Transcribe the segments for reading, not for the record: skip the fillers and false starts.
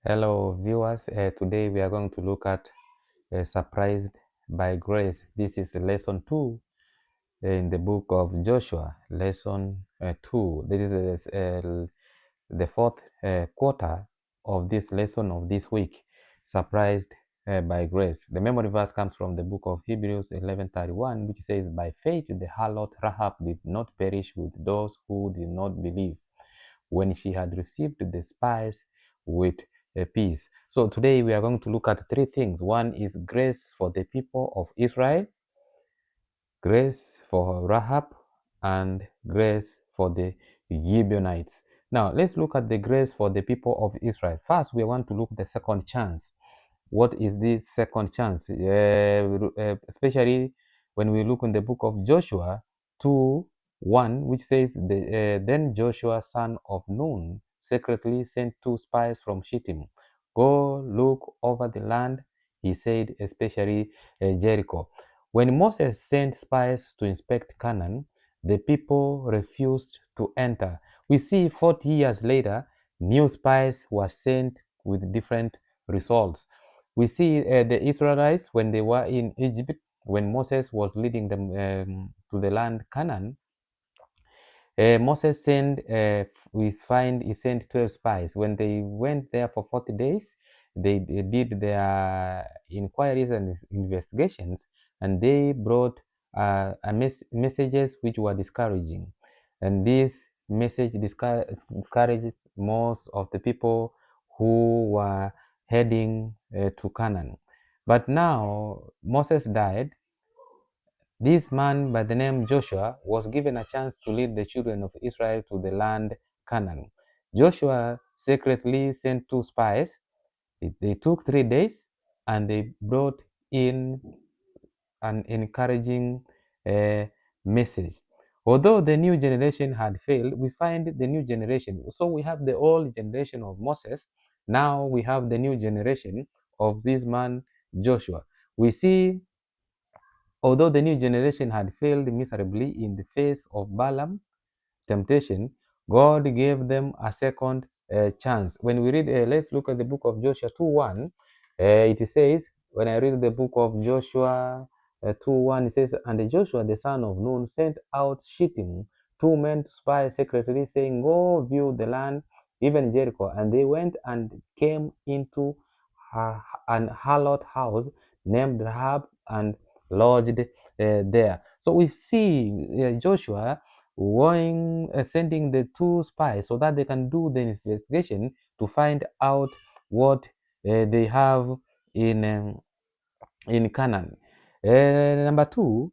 Hello, viewers. Today we are going to look at Surprised by Grace. This is lesson 2 in the book of Joshua, lesson 2. This is the fourth quarter of this lesson of this week, Surprised by Grace. The memory verse comes from the book of Hebrews 11:31, which says, "By faith the harlot Rahab did not perish with those who did not believe, when she had received the spies with peace." So today we are going to look at three things. One is grace for the people of Israel, grace for Rahab, and grace for the Gibeonites. Now let's look at the grace for the people of Israel. First, we want to look at the second chance. What is this second chance? Especially when we look in the book of Joshua 2:1, which says, Then Joshua, son of Nun, secretly sent 2 spies from Shittim. Go look over the land, he said, especially Jericho. When Moses sent spies to inspect Canaan, the people refused to enter. We see 40 years later, new spies were sent with different results. We see the Israelites, when they were in Egypt, when Moses was leading them to the land Canaan, Moses sent, we find he sent 12 spies. When they went there for 40 days, they did their inquiries and investigations, and they brought messages which were discouraging. And this message discouraged most of the people who were heading to Canaan. But now Moses died. This man by the name Joshua was given a chance to lead the children of Israel to the land Canaan. Joshua secretly sent 2 spies. They took 3 days and they brought in an encouraging message. Although the new generation had failed, we find the new generation. So we have the old generation of Moses. Now we have the new generation of this man Joshua. We see, although the new generation had failed miserably in the face of Balaam temptation, God gave them a second chance. When we read, let's look at the book of Joshua 2:1. It says, when I read the book of Joshua 2:1, it says, And Joshua the son of Nun sent out Shittim 2 men to spy secretly, saying, Go view the land, even Jericho. And they went and came into an harlot house named Rahab and lodged there. So we see Joshua sending the 2 spies so that they can do the investigation to find out what they have in Canaan. Number 2,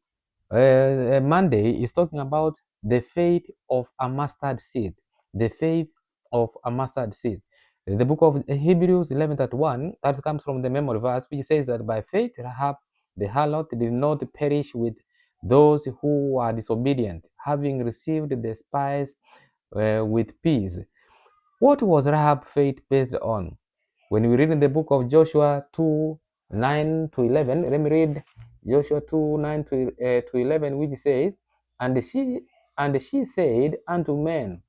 Monday is talking about the faith of a mustard seed. The faith of a mustard seed. The book of Hebrews 11:1, that comes from the memory verse, which says that by faith Rahab the harlot did not perish with those who were disobedient, having received the spies with peace. What was Rahab's faith based on? When we read in the book of Joshua 2:9-11, let me read Joshua 2:9-11, which says, and she said unto men,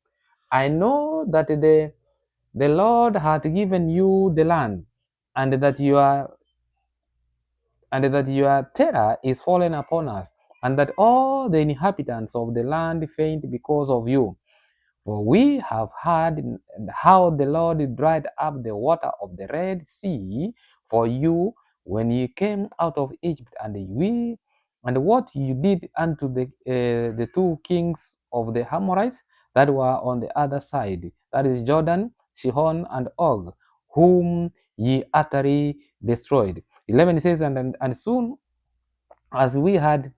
I know that the Lord hath given you the land, and that your terror is fallen upon us, and that all the inhabitants of the land faint because of you. For we have heard how the Lord dried up the water of the Red Sea for you when ye came out of Egypt, and what you did unto the 2 kings of the Amorites that were on the other side, that is Jordan, Sihon, and Og, whom ye utterly destroyed. 11 says, and soon as we had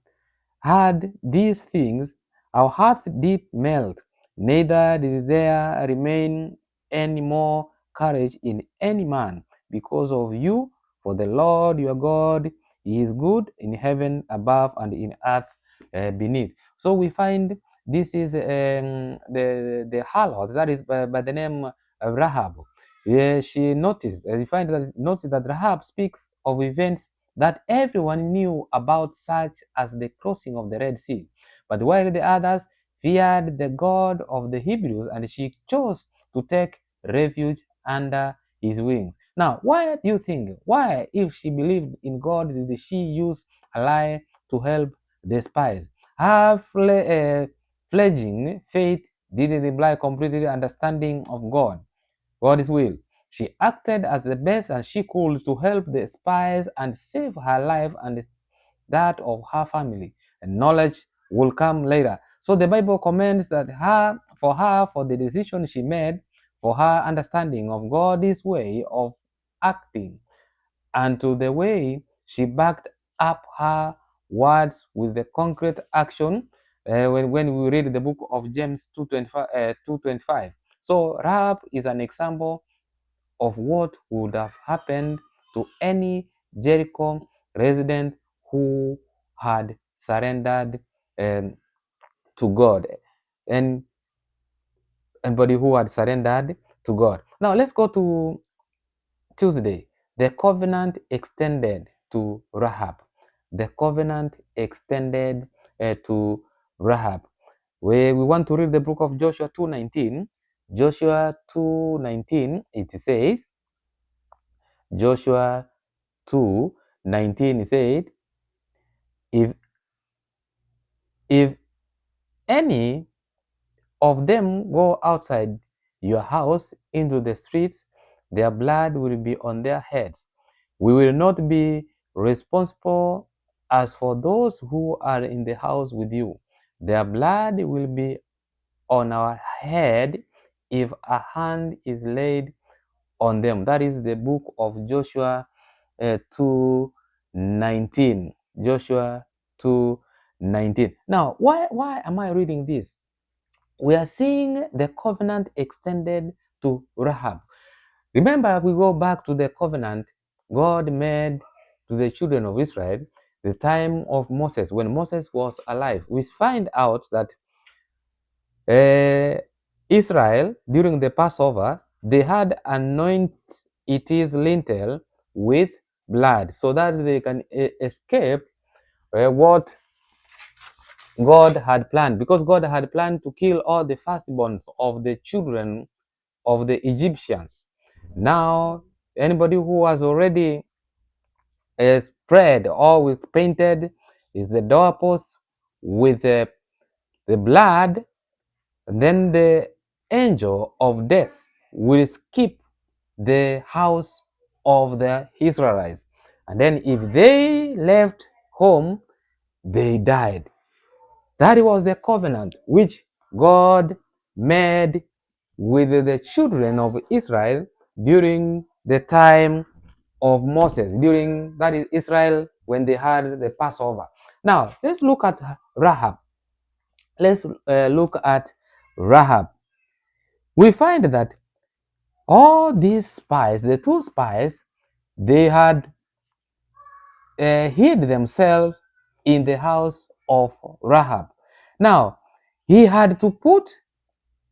heard these things, our hearts did melt, neither did there remain any more courage in any man because of you, for the Lord your God is good in heaven above and in earth beneath. So we find this is the harlot, that is by the name of Rahab. Yeah, she noticed, you find that notice that Rahab speaks of events that everyone knew about, such as the crossing of the Red Sea. But while the others feared the God of the Hebrews, and she chose to take refuge under his wings. Now, why do you think? Why, if she believed in God, did she use a lie to help the spies? Her fledgling faith didn't imply completely understanding of God's will. She acted as the best as she could to help the spies and save her life and that of her family. And knowledge will come later. So the Bible commends that for the decision she made, for her understanding of God's way of acting, and to the way she backed up her words with the concrete action when we read the book of James 2:25. So Rahab is an example of what would have happened to any Jericho resident who had surrendered to God, and anybody who had surrendered to God. Now let's go to Tuesday. The covenant extended to Rahab. The covenant extended to Rahab. We want to read the book of Joshua 2:19. Joshua 2:19, it says, Joshua 2:19 said, if any of them go outside your house into the streets, their blood will be on their heads. We will not be responsible as for those who are in the house with you. Their blood will be on our head if a hand is laid on them. That is the book of Joshua 2:19. Joshua 2:19. Now, why am I reading this? We are seeing the covenant extended to Rahab. Remember, we go back to the covenant God made to the children of Israel the time of Moses, when Moses was alive. We find out that Israel, during the Passover, they had anointed its lintel with blood so that they can escape what God had planned, because God had planned to kill all the firstborns of the children of the Egyptians. Now, anybody who was already spread or with painted is the doorpost with the blood, then the angel of death will skip the house of the Israelites. And then if they left home, they died. That was the covenant which God made with the children of Israel during the time of Moses, during, that is, Israel, when they had the Passover. Now, let's look at Rahab. Let's look at Rahab. We find that all these spies, the two spies, they had hid themselves in the house of Rahab. Now, he had to put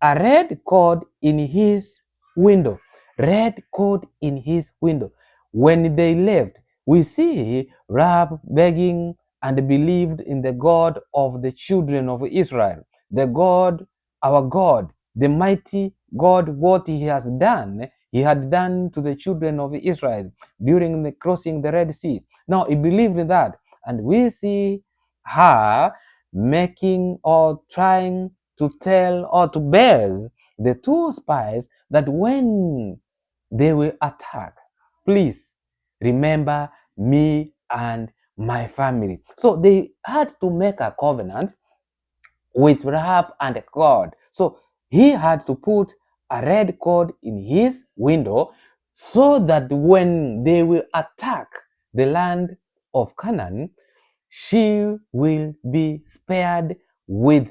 a red cord in his window. Red cord in his window. When they left, we see Rahab begging and believed in the God of the children of Israel. The God, our God, the mighty God, what he has done, he had done to the children of Israel during the crossing the Red Sea. Now he believed in that. And we see her making or trying to tell or to beg the two spies that when they will attack, please remember me and my family. So they had to make a covenant with Rahab and God. So he had to put a red cord in his window so that when they will attack the land of Canaan, she will be spared with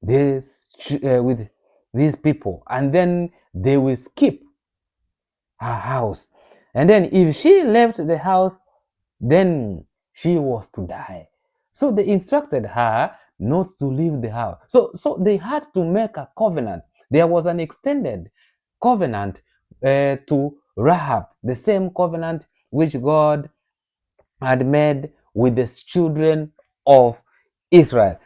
with these people, and then they will skip her house. And then if she left the house, then she was to die. So they instructed her not to leave the house. So they had to make a covenant. There was an extended covenant to Rahab, the same covenant which God had made with the children of Israel.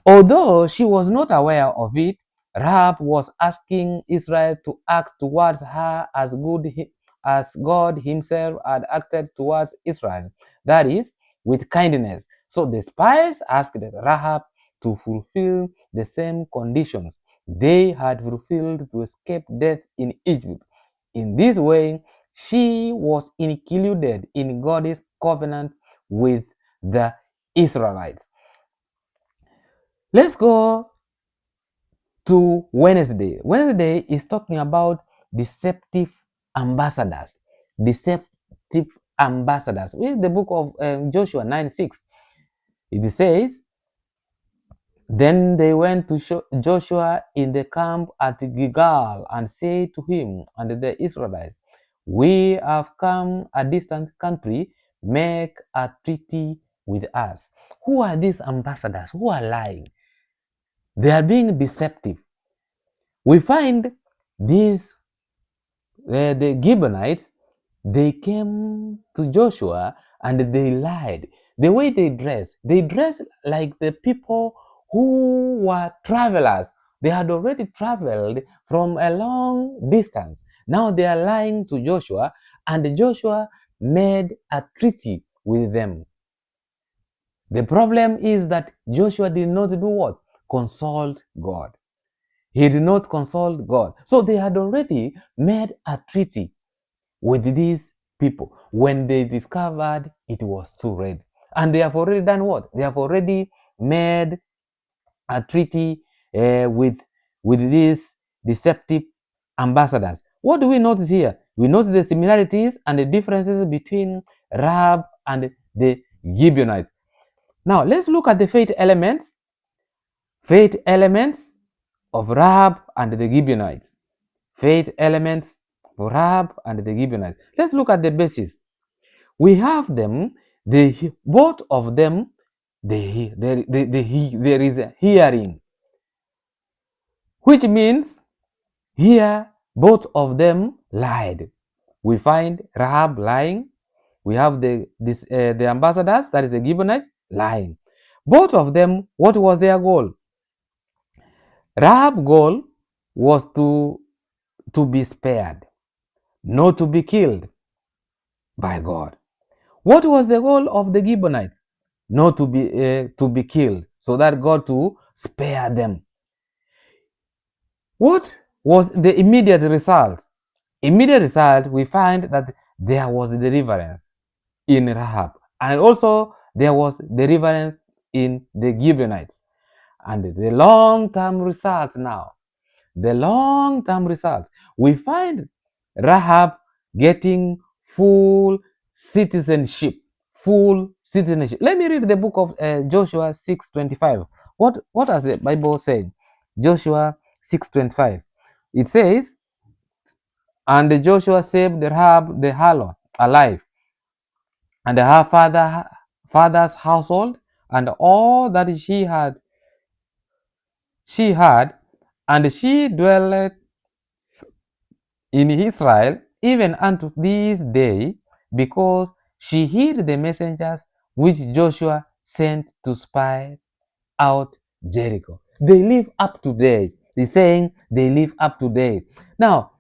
Although she was not aware of it, Rahab was asking Israel to act towards her as God himself had acted towards Israel, that is, with kindness. So the spies asked Rahab to fulfill the same conditions they had fulfilled to escape death in Egypt. In this way, she was included in God's covenant with the Israelites. Let's go to Wednesday. Wednesday is talking about deceptive ambassadors. Deceptive ambassadors. In the book of Joshua 9:6, it says, "Then they went to Joshua in the camp at Gilgal and said to him and the Israelites, 'We have come a distant country, make a treaty with us.'" Who are these ambassadors? Who are lying? They are being deceptive. We find these, the Gibeonites, they came to Joshua and they lied. The way they dress like the people who were travelers. They had already traveled from a long distance. Now they are lying to Joshua, and Joshua made a treaty with them. The problem is that Joshua did not do what? Consult God. He did not consult God. So they had already made a treaty with these people. When they discovered it was too late. And they have already done what? They have already made a treaty with these deceptive ambassadors. What do we notice here? We notice the similarities and the differences between Rahab and the Gibeonites. Now, let's look at the faith elements. Faith elements of Rahab and the Gibeonites. Faith elements of Rahab and the Gibeonites. Let's look at the basis. We have them, both of them, there is a hearing, which means here both of them lied. We find Rahab lying. We have the ambassadors, that is the Gibeonites, lying. Both of them, what was their goal? Rahab's goal was to be spared, not to be killed by God. What was the goal of the Gibeonites? Not to be killed, so that God to spare them. What was the immediate result? Immediate result, we find that there was deliverance in Rahab, and also there was deliverance in the Gibeonites. And the long-term results now, the long-term results, we find Rahab getting full citizenship. Full citizenship. Let me read the book of Joshua 6:25. What does the Bible say? Joshua 6:25. It says, "And Joshua saved Rahab the harlot alive, and her father's household, and all that she had, and she dwelled in Israel even unto this day, because she hid the messengers which Joshua sent to spy out Jericho." They live up to date. He's saying they live up to date. Now,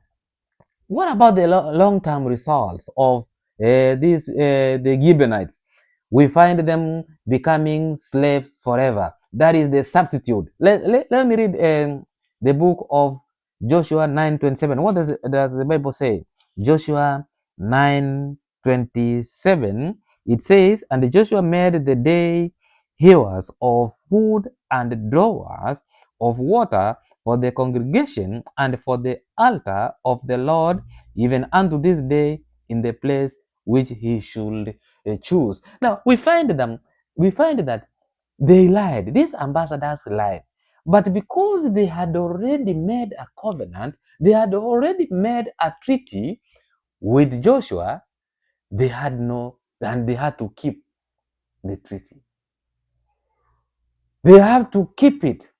what about the long-term results of the Gibeonites? We find them becoming slaves forever. That is the substitute. Let me read the book of Joshua 9:27. What does the Bible say? Joshua 9:27. It says, "And Joshua made the day hewers of wood and drawers of water for the congregation and for the altar of the Lord, even unto this day, in the place which he should choose." Now we find that they lied. These ambassadors lied. But because they had already made a covenant, they had already made a treaty with Joshua, they had to keep the treaty. They have to keep it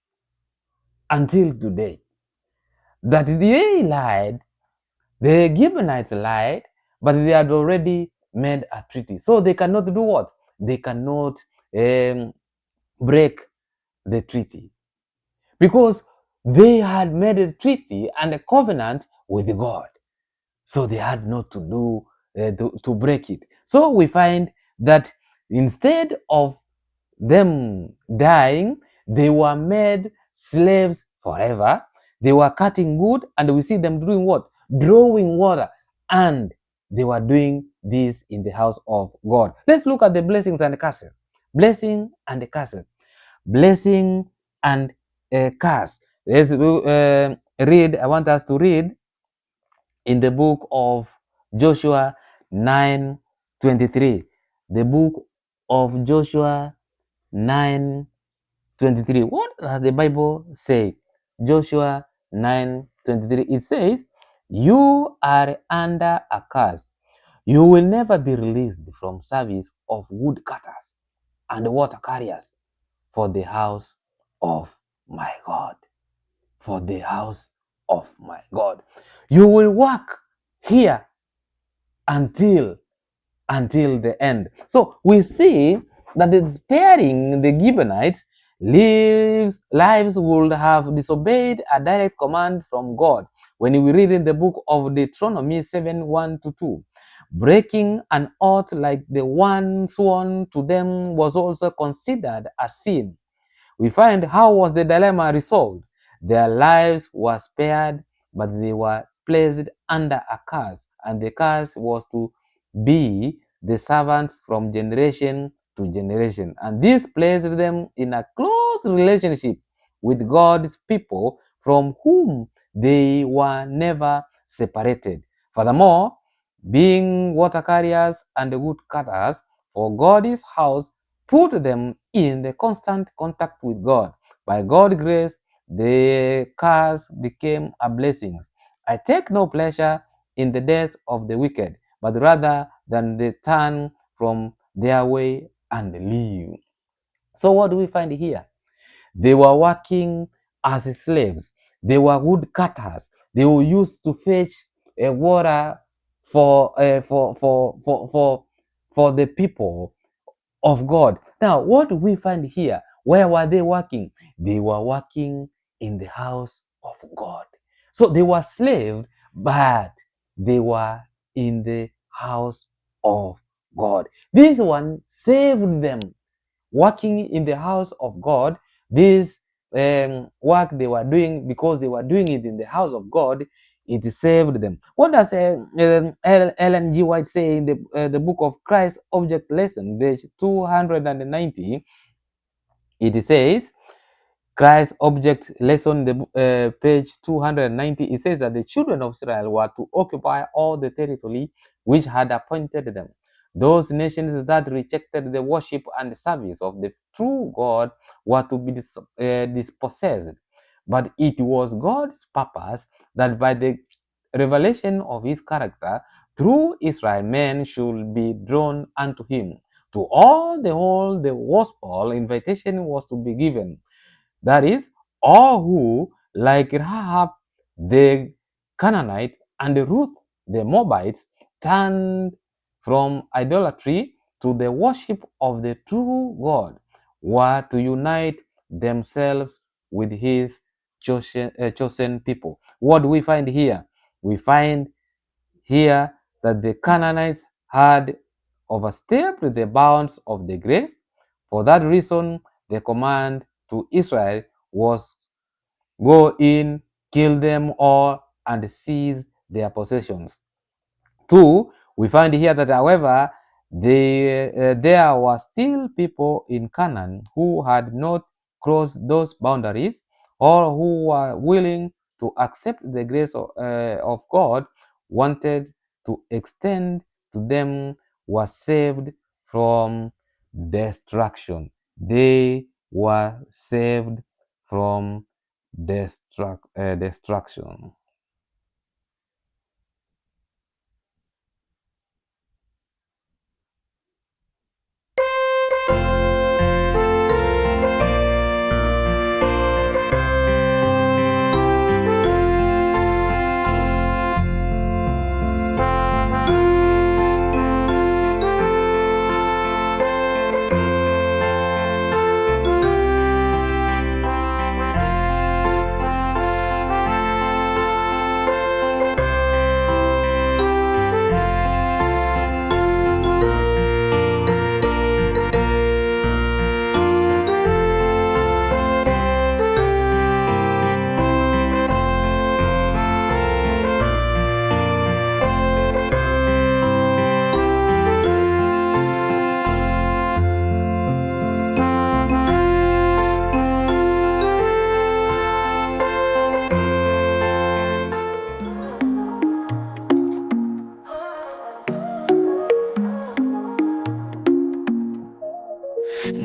until today. That they lied, the Gibeonites lied, but they had already made a treaty. So they cannot do what? They cannot break the treaty. Because they had made a treaty and a covenant with God. So they had not to do to break it. So we find that instead of them dying, they were made slaves forever. They were cutting wood, and we see them doing what? Drawing water. And they were doing this in the house of God. Let's look at the blessings and the curses. Blessing and the curses. Blessing and a curse. Let's read. I want us to read in the book of Joshua 9:23. The book of Joshua 9:23. What does the Bible say? Joshua 9:23. It says, "You are under a curse. You will never be released from service of woodcutters and water carriers for the house of my God." For the house of my God. You will work here until the end. So we see that the sparing the Gibeonites lives would have disobeyed a direct command from God. When we read in the book of Deuteronomy 7:1-2, breaking an oath like the one sworn to them was also considered a sin. We find how was the dilemma resolved. Their lives were spared, but they were placed under a curse, and the curse was to be the servants from generation to generation. And this placed them in a close relationship with God's people from whom they were never separated. Furthermore, being water carriers and wood cutters for God's house put them in the constant contact with God. By God's grace, the curse became a blessing. I take no pleasure in the death of the wicked, but rather than they turn from their way and live. So what do we find here? They were working as slaves. They were woodcutters. They were used to fetch water for the people of God. Now, what do we find here? Where were they working? They were working in the house of God. So they were slaves, but they were in the house of God. This one saved them. Working in the house of God, this work they were doing, because they were doing it in the house of God, it saved them. What does Ellen G. White say in the book of Christ Object Lesson, page 290? It says, Christ Object Lesson, page 290, it says that the children of Israel were to occupy all the territory which had appointed them. Those nations that rejected the worship and service of the true God were to be dispossessed. But it was God's purpose that by the revelation of his character, through Israel, men should be drawn unto him. To all the whole, the gospel invitation was to be given. That is, all who, like Rahab the Canaanite and Ruth the Moabites, turned from idolatry to the worship of the true God, were to unite themselves with his chosen people. What do we find here? We find here that the Canaanites had overstepped the bounds of the grace. For that reason, the command to Israel was, "Go in, kill them all, and seize their possessions." 2, we find here that, however, there were still people in Canaan who had not crossed those boundaries, or who were willing to accept the grace of God wanted to extend to them, were saved from destruction. They were saved from destruction.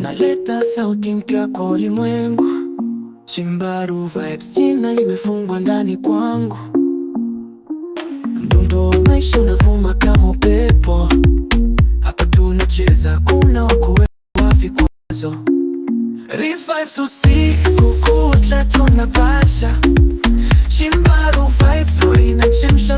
Naleta sauti mpya kwa ulimwengu. Chimbaru Vibes, jina limefungwa ndani kwangu. Mdundo wa maisha unavuma kama upepo. Hapa tunacheza, kuna wakuweka vikwazo. Real Vibes usiku kucha tunapasha. Chimbaru Vibes inachemsha